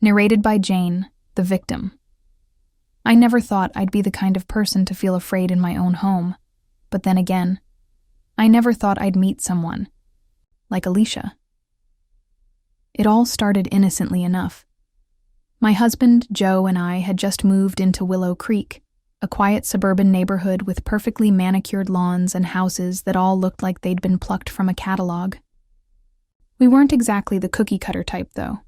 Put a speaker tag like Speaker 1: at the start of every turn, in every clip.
Speaker 1: Narrated by Jane, the victim. I never thought I'd be the kind of person to feel afraid in my own home, but then again, I never thought I'd meet someone like Alicia. It all started innocently enough. My husband, Joe, and I had just moved into Willow Creek, a quiet suburban neighborhood with perfectly manicured lawns and houses that all looked like they'd been plucked from a catalog. We weren't exactly the cookie-cutter type, though.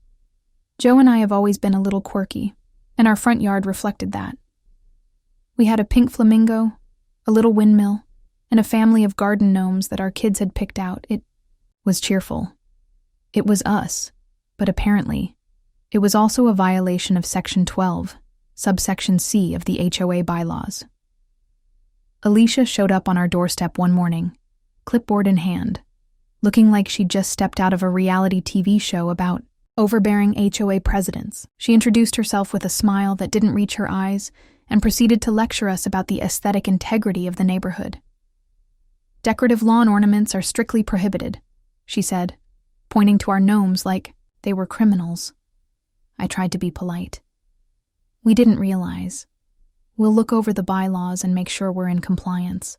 Speaker 1: Joe and I have always been a little quirky, and our front yard reflected that. We had a pink flamingo, a little windmill, and a family of garden gnomes that our kids had picked out. It was cheerful. It was us, but apparently, it was also a violation of Section 12, subsection C of the HOA bylaws. Alicia showed up on our doorstep one morning, clipboard in hand, looking like she'd just stepped out of a reality TV show about overbearing HOA presidents. She introduced herself with a smile that didn't reach her eyes and proceeded to lecture us about the aesthetic integrity of the neighborhood. "Decorative lawn ornaments are strictly prohibited," she said, pointing to our gnomes like they were criminals. I tried to be polite. "We didn't realize. We'll look over the bylaws and make sure we're in compliance."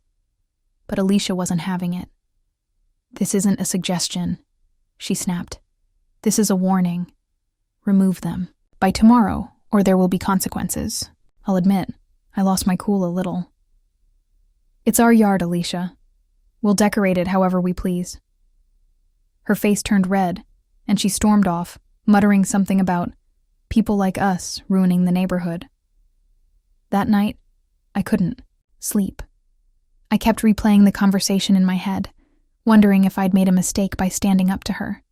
Speaker 1: But Alicia wasn't having it. "This isn't a suggestion," she snapped. "This is a warning. Remove them by tomorrow, or there will be consequences." I'll admit, I lost my cool a little. "It's our yard, Alicia. We'll decorate it however we please." Her face turned red, and she stormed off, muttering something about people like us ruining the neighborhood. That night, I couldn't sleep. I kept replaying the conversation in my head, wondering if I'd made a mistake by standing up to her.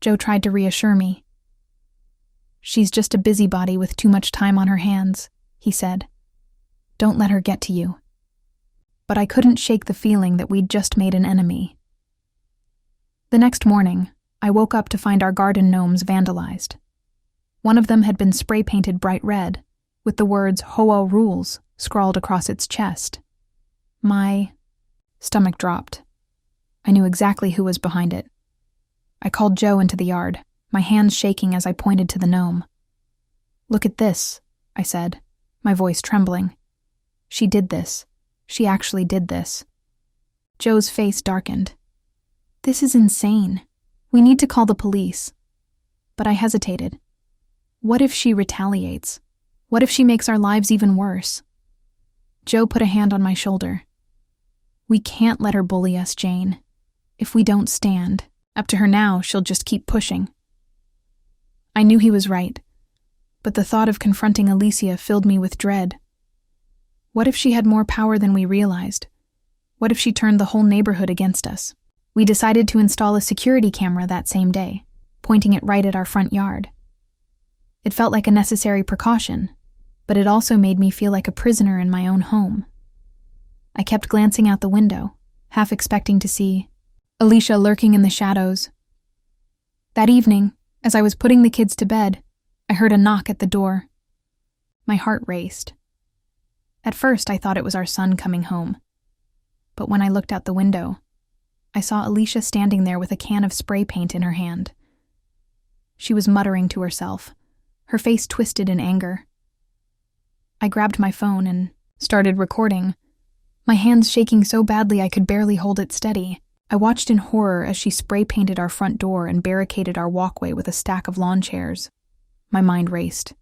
Speaker 1: Joe tried to reassure me. "She's just a busybody with too much time on her hands," he said. "Don't let her get to you." But I couldn't shake the feeling that we'd just made an enemy. The next morning, I woke up to find our garden gnomes vandalized. One of them had been spray-painted bright red, with the words "HOA Rules" scrawled across its chest. My stomach dropped. I knew exactly who was behind it. I called Joe into the yard, my hands shaking as I pointed to the gnome. "Look at this," I said, my voice trembling. "She did this. She actually did this." Joe's face darkened. "This is insane. We need to call the police." But I hesitated. What if she retaliates? What if she makes our lives even worse? Joe put a hand on my shoulder. "We can't let her bully us, Jane. If we don't stand up to her now, she'll just keep pushing." I knew he was right, but the thought of confronting Alicia filled me with dread. What if she had more power than we realized? What if she turned the whole neighborhood against us? We decided to install a security camera that same day, pointing it right at our front yard. It felt like a necessary precaution, but it also made me feel like a prisoner in my own home. I kept glancing out the window, half expecting to see Alicia lurking in the shadows. That evening, as I was putting the kids to bed, I heard a knock at the door. My heart raced. At first, I thought it was our son coming home. But when I looked out the window, I saw Alicia standing there with a can of spray paint in her hand. She was muttering to herself, her face twisted in anger. I grabbed my phone and started recording, my hands shaking so badly I could barely hold it steady. I watched in horror as she spray-painted our front door and barricaded our walkway with a stack of lawn chairs. My mind raced.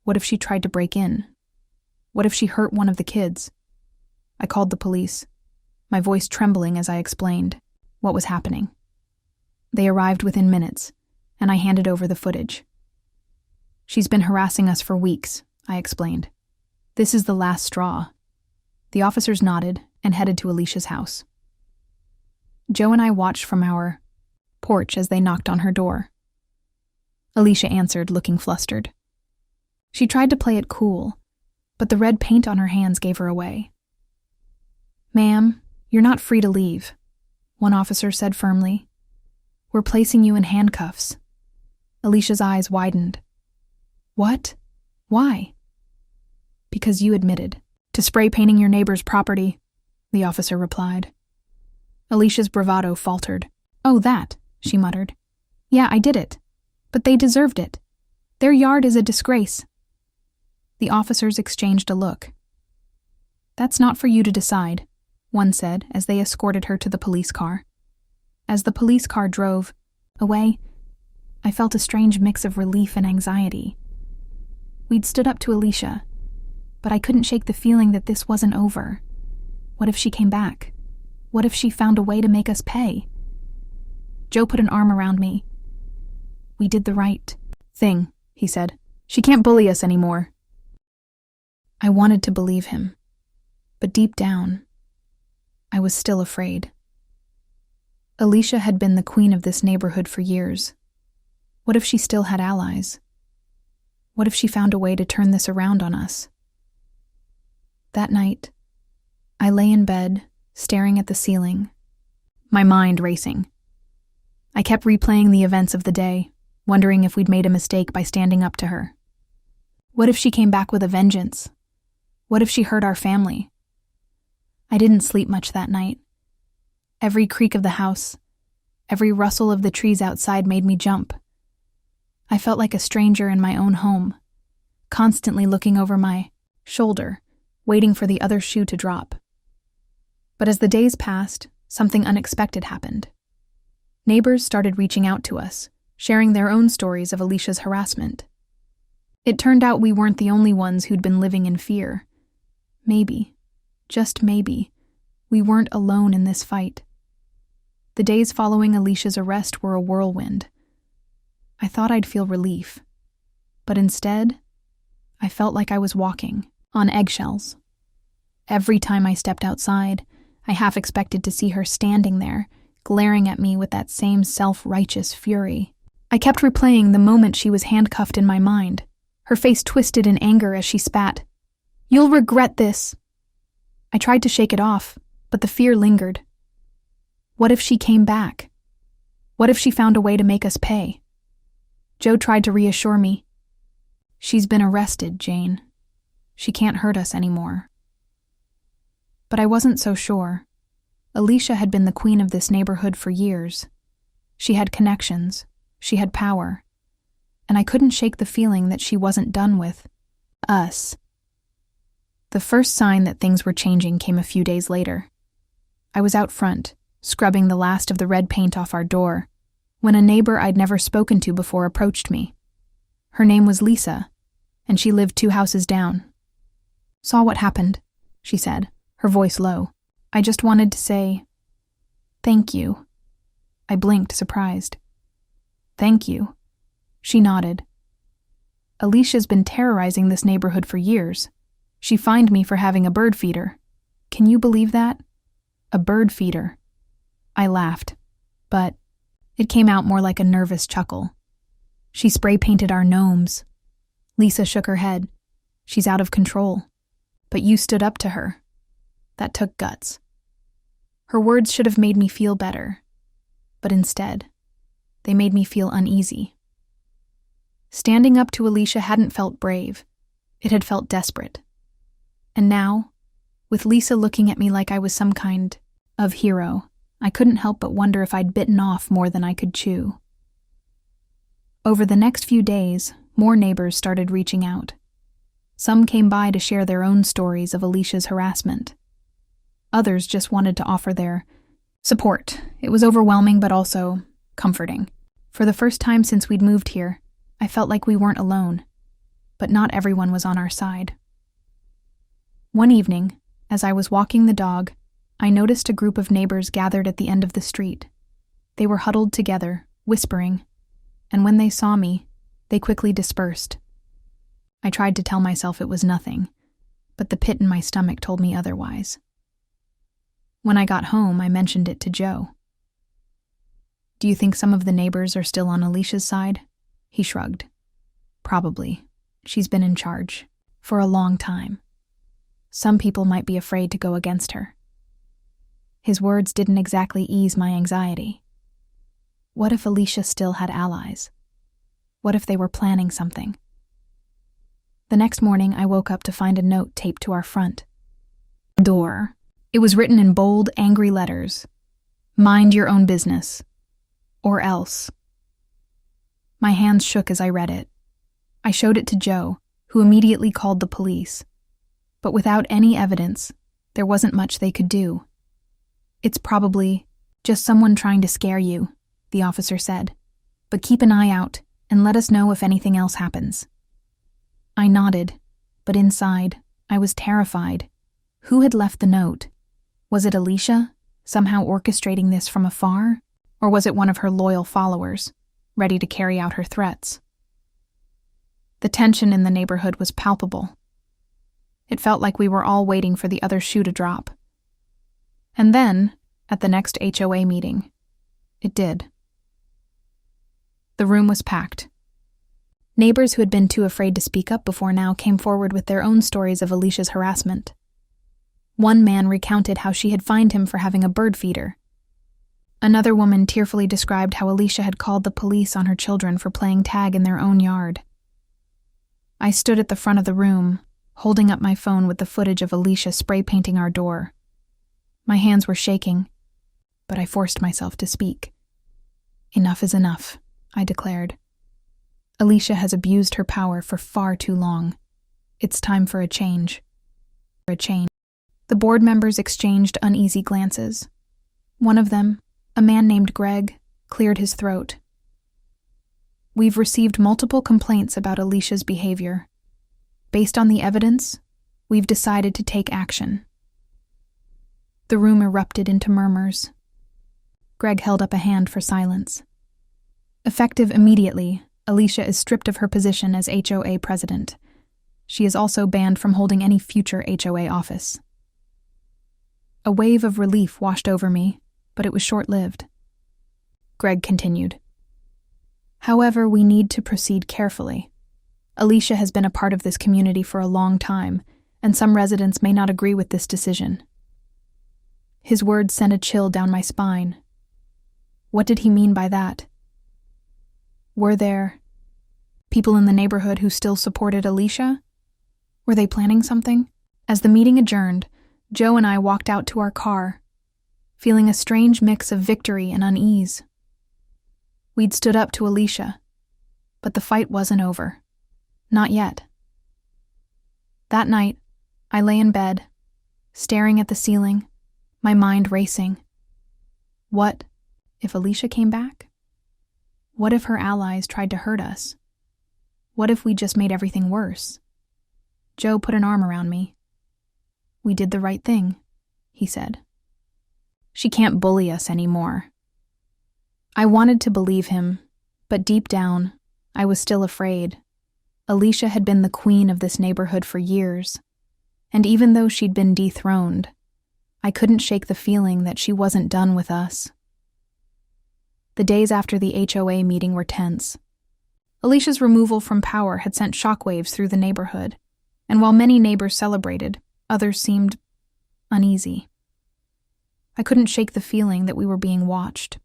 Speaker 1: What if she tried to break in? What if she hurt one of the kids? I called the police, my voice trembling as I explained what was happening. They arrived within minutes, and I handed over the footage. "She's been harassing us for weeks," I explained. "This is the last straw." The officers nodded and headed to Alicia's house. Joe and I watched from our porch as they knocked on her door. Alicia answered, looking flustered. She tried to play it cool, but the red paint on her hands gave her away. "Ma'am, you're not free to leave," one officer said firmly. "We're placing you in handcuffs." Alicia's eyes widened. "What? Why?" "Because you admitted to spray painting your neighbor's property," the officer replied. Alicia's bravado faltered. "Oh, that," she muttered. "Yeah, I did it. But they deserved it. Their yard is a disgrace." The officers exchanged a look. "That's not for you to decide," one said as they escorted her to the police car. As the police car drove away, I felt a strange mix of relief and anxiety. We'd stood up to Alicia, but I couldn't shake the feeling that this wasn't over. What if she came back? What if she found a way to make us pay? Joe put an arm around me. "We did the right thing," he said. "She can't bully us anymore." I wanted to believe him, but deep down, I was still afraid. Alicia had been the queen of this neighborhood for years. What if she still had allies? What if she found a way to turn this around on us? That night, I lay in bed, staring at the ceiling, my mind racing. I kept replaying the events of the day, wondering if we'd made a mistake by standing up to her. What if she came back with a vengeance? What if she hurt our family? I didn't sleep much that night. Every creak of the house, every rustle of the trees outside made me jump. I felt like a stranger in my own home, constantly looking over my shoulder, waiting for the other shoe to drop. But as the days passed, something unexpected happened. Neighbors started reaching out to us, sharing their own stories of Alicia's harassment. It turned out we weren't the only ones who'd been living in fear. Maybe, just maybe, we weren't alone in this fight. The days following Alicia's arrest were a whirlwind. I thought I'd feel relief, but instead, I felt like I was walking on eggshells. Every time I stepped outside, I half expected to see her standing there, glaring at me with that same self-righteous fury. I kept replaying the moment she was handcuffed in my mind, her face twisted in anger as she spat. "You'll regret this." I tried to shake it off, but the fear lingered. What if she came back? What if she found a way to make us pay? Joe tried to reassure me. "She's been arrested, Jane. She can't hurt us anymore." But I wasn't so sure. Alicia had been the queen of this neighborhood for years. She had connections, she had power, and I couldn't shake the feeling that she wasn't done with us. The first sign that things were changing came a few days later. I was out front, scrubbing the last of the red paint off our door, when a neighbor I'd never spoken to before approached me. Her name was Lisa, and she lived 2 houses down. "Saw what happened," she said, her voice low. "I just wanted to say, thank you." I blinked, surprised. "Thank you?" She nodded. "Alicia's been terrorizing this neighborhood for years. She fined me for having a bird feeder. Can you believe that? A bird feeder." I laughed, but it came out more like a nervous chuckle. "She spray painted our gnomes." Lisa shook her head. "She's out of control. But you stood up to her. That took guts." Her words should have made me feel better, but instead, they made me feel uneasy. Standing up to Alicia hadn't felt brave. It had felt desperate. And now, with Lisa looking at me like I was some kind of hero, I couldn't help but wonder if I'd bitten off more than I could chew. Over the next few days, more neighbors started reaching out. Some came by to share their own stories of Alicia's harassment. Others just wanted to offer their support. It was overwhelming but also comforting. For the first time since we'd moved here, I felt like we weren't alone, but not everyone was on our side. One evening, as I was walking the dog, I noticed a group of neighbors gathered at the end of the street. They were huddled together, whispering, and when they saw me, they quickly dispersed. I tried to tell myself it was nothing, but the pit in my stomach told me otherwise. When I got home, I mentioned it to Joe. "Do you think some of the neighbors are still on Alicia's side?" He shrugged. "Probably. She's been in charge for a long time. Some people might be afraid to go against her." His words didn't exactly ease my anxiety. What if Alicia still had allies? What if they were planning something? The next morning, I woke up to find a note taped to our front door. It was written in bold, angry letters. "Mind your own business. Or else." My hands shook as I read it. I showed it to Joe, who immediately called the police. But without any evidence, there wasn't much they could do. "It's probably just someone trying to scare you," the officer said. "But keep an eye out and let us know if anything else happens." I nodded, but inside, I was terrified. Who had left the note? Was it Alicia, somehow orchestrating this from afar? Or was it one of her loyal followers, ready to carry out her threats? The tension in the neighborhood was palpable. It felt like we were all waiting for the other shoe to drop. And then, at the next HOA meeting, it did. The room was packed. Neighbors who had been too afraid to speak up before now came forward with their own stories of Alicia's harassment. One man recounted how she had fined him for having a bird feeder. Another woman tearfully described how Alicia had called the police on her children for playing tag in their own yard. I stood at the front of the room, holding up my phone with the footage of Alicia spray painting our door. My hands were shaking, but I forced myself to speak. "Enough is enough," I declared. "Alicia has abused her power for far too long. It's time for a change." The board members exchanged uneasy glances. One of them, a man named Greg, cleared his throat. "We've received multiple complaints about Alicia's behavior. Based on the evidence, we've decided to take action." The room erupted into murmurs. Greg held up a hand for silence. "Effective immediately, Alicia is stripped of her position as HOA president. She is also banned from holding any future HOA office." A wave of relief washed over me, but it was short-lived. Greg continued. "However, we need to proceed carefully. Alicia has been a part of this community for a long time, and some residents may not agree with this decision." His words sent a chill down my spine. What did he mean by that? Were there people in the neighborhood who still supported Alicia? Were they planning something? As the meeting adjourned, Joe and I walked out to our car, feeling a strange mix of victory and unease. We'd stood up to Alicia, but the fight wasn't over. Not yet. That night, I lay in bed, staring at the ceiling, my mind racing. What if Alicia came back? What if her allies tried to hurt us? What if we just made everything worse? Joe put an arm around me. "We did the right thing," he said. "She can't bully us anymore." I wanted to believe him, but deep down, I was still afraid. Alicia had been the queen of this neighborhood for years, and even though she'd been dethroned, I couldn't shake the feeling that she wasn't done with us. The days after the HOA meeting were tense. Alicia's removal from power had sent shockwaves through the neighborhood, and while many neighbors celebrated, others seemed uneasy. I couldn't shake the feeling that we were being watched.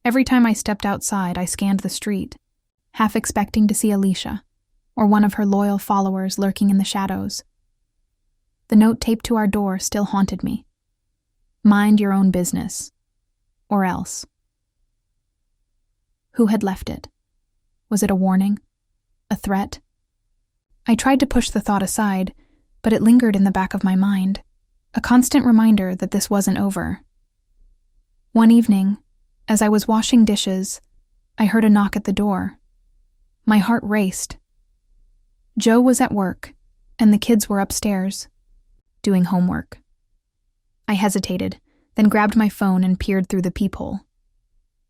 Speaker 1: Every time I stepped outside, I scanned the street, half expecting to see Alicia, or one of her loyal followers lurking in the shadows. The note taped to our door still haunted me. "Mind your own business, or else." Who had left it? Was it a warning? A threat? I tried to push the thought aside, but it lingered in the back of my mind, a constant reminder that this wasn't over. One evening, as I was washing dishes, I heard a knock at the door. My heart raced. Joe was at work, and the kids were upstairs, doing homework. I hesitated, then grabbed my phone and peered through the peephole.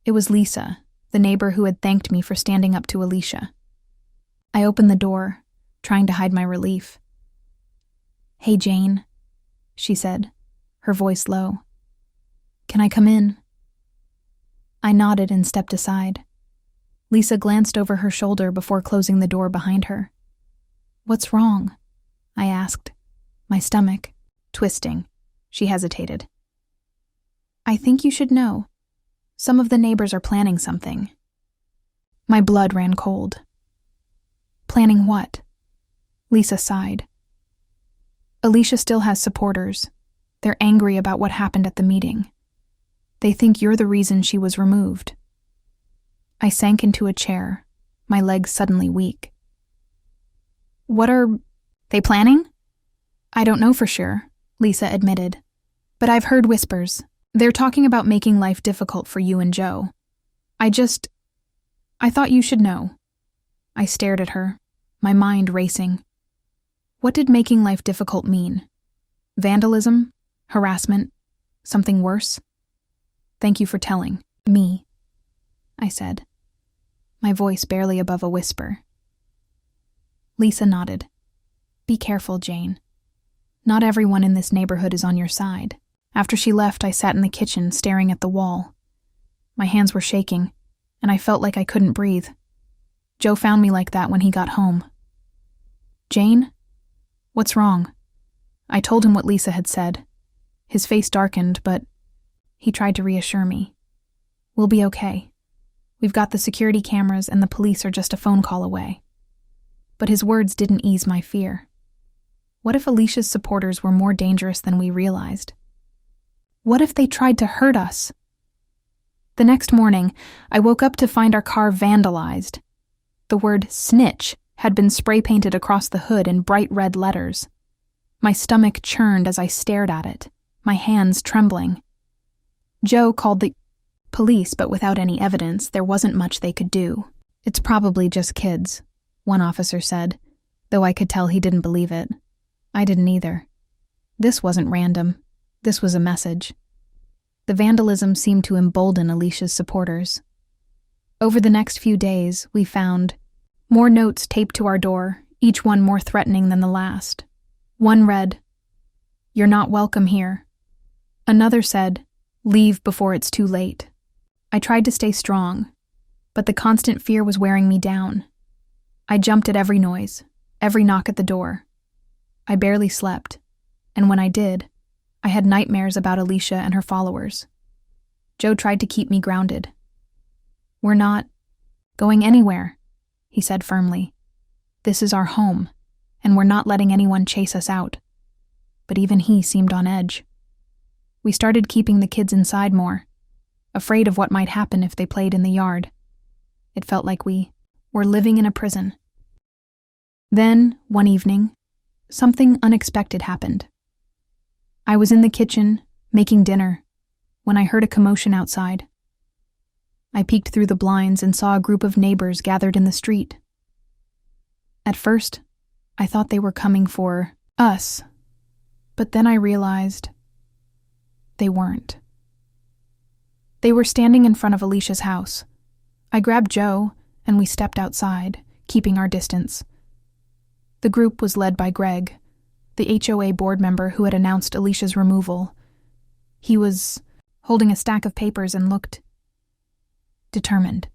Speaker 1: It was Lisa, the neighbor who had thanked me for standing up to Alicia. I opened the door, trying to hide my relief. "Hey, Jane," she said, her voice low. "Can I come in?" I nodded and stepped aside. Lisa glanced over her shoulder before closing the door behind her. "What's wrong?" I asked, my stomach twisting. She hesitated. "I think you should know. Some of the neighbors are planning something." My blood ran cold. "Planning what?" Lisa sighed. "Alicia still has supporters. They're angry about what happened at the meeting. They think you're the reason she was removed." I sank into a chair, my legs suddenly weak. What are they planning? I don't know for sure, Lisa admitted. But I've heard whispers. They're talking about making life difficult for you and Joe. I thought you should know. I stared at her, my mind racing. What did making life difficult mean? Vandalism? Harassment? Something worse? Thank you for telling me, I said, my voice barely above a whisper. Lisa nodded. Be careful, Jane. Not everyone in this neighborhood is on your side. After she left, I sat in the kitchen staring at the wall. My hands were shaking, and I felt like I couldn't breathe. Joe found me like that when he got home. Jane? What's wrong? I told him what Lisa had said. His face darkened, but he tried to reassure me. We'll be okay. We've got the security cameras and the police are just a phone call away. But his words didn't ease my fear. What if Alicia's supporters were more dangerous than we realized? What if they tried to hurt us? The next morning, I woke up to find our car vandalized. The word snitch had been spray-painted across the hood in bright red letters. My stomach churned as I stared at it, my hands trembling. Joe called the police, but without any evidence, there wasn't much they could do. It's probably just kids, one officer said, though I could tell he didn't believe it. I didn't either. This wasn't random. This was a message. The vandalism seemed to embolden Alicia's supporters. Over the next few days, we found more notes taped to our door, each one more threatening than the last. One read, "You're not welcome here." Another said, "Leave before it's too late." I tried to stay strong, but the constant fear was wearing me down. I jumped at every noise, every knock at the door. I barely slept, and when I did, I had nightmares about Alicia and her followers. Joe tried to keep me grounded. "We're not going anywhere," he said firmly. "This is our home, and we're not letting anyone chase us out." But even he seemed on edge. We started keeping the kids inside more, afraid of what might happen if they played in the yard. It felt like we were living in a prison. Then, one evening, something unexpected happened. I was in the kitchen, making dinner, when I heard a commotion outside. I peeked through the blinds and saw a group of neighbors gathered in the street. At first, I thought they were coming for us, but then I realized they weren't. They were standing in front of Alicia's house. I grabbed Joe, and we stepped outside, keeping our distance. The group was led by Greg, the HOA board member who had announced Alicia's removal. He was holding a stack of papers and looked determined.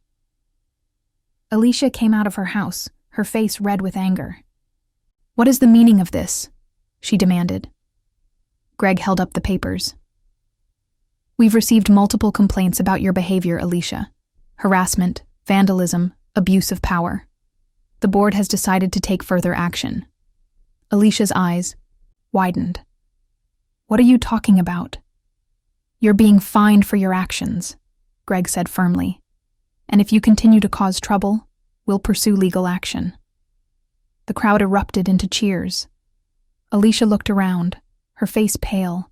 Speaker 1: Alicia came out of her house, her face red with anger. "What is the meaning of this?" she demanded. Greg held up the papers. "We've received multiple complaints about your behavior, Alicia. Harassment, vandalism, abuse of power. The board has decided to take further action." Alicia's eyes widened. "What are you talking about?" "You're being fined for your actions," Greg said firmly. "And if you continue to cause trouble, we'll pursue legal action." The crowd erupted into cheers. Alicia looked around, her face pale,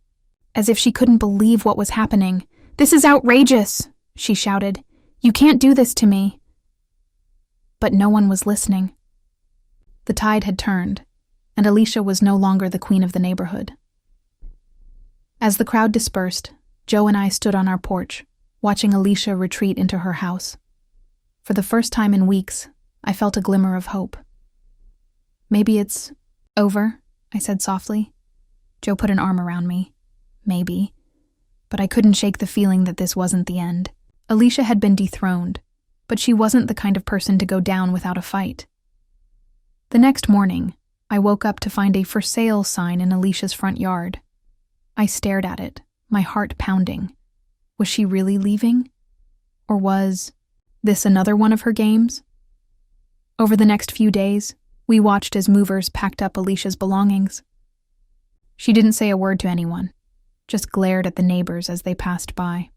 Speaker 1: as if she couldn't believe what was happening. "This is outrageous," she shouted. "You can't do this to me." But no one was listening. The tide had turned, and Alicia was no longer the queen of the neighborhood. As the crowd dispersed, Joe and I stood on our porch, watching Alicia retreat into her house. For the first time in weeks, I felt a glimmer of hope. "Maybe it's over," I said softly. Joe put an arm around me. Maybe. But I couldn't shake the feeling that this wasn't the end. Alicia had been dethroned, but she wasn't the kind of person to go down without a fight. The next morning, I woke up to find a "for sale" sign in Alicia's front yard. I stared at it, my heart pounding. Was she really leaving? Or was this another one of her games? Over the next few days, we watched as movers packed up Alicia's belongings. She didn't say a word to anyone, just glared at the neighbors as they passed by.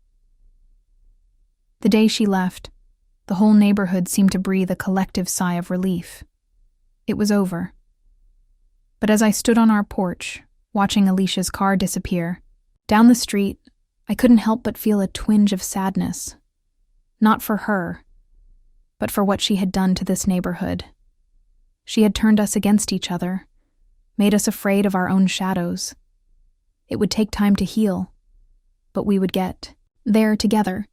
Speaker 1: The day she left, The whole neighborhood seemed to breathe a collective sigh of relief. It was over. But as I stood on our porch, watching Alicia's car disappear, down the street, I couldn't help but feel a twinge of sadness. Not for her, but for what she had done to this neighborhood. She had turned us against each other, made us afraid of our own shadows. It would take time to heal, but we would get there together.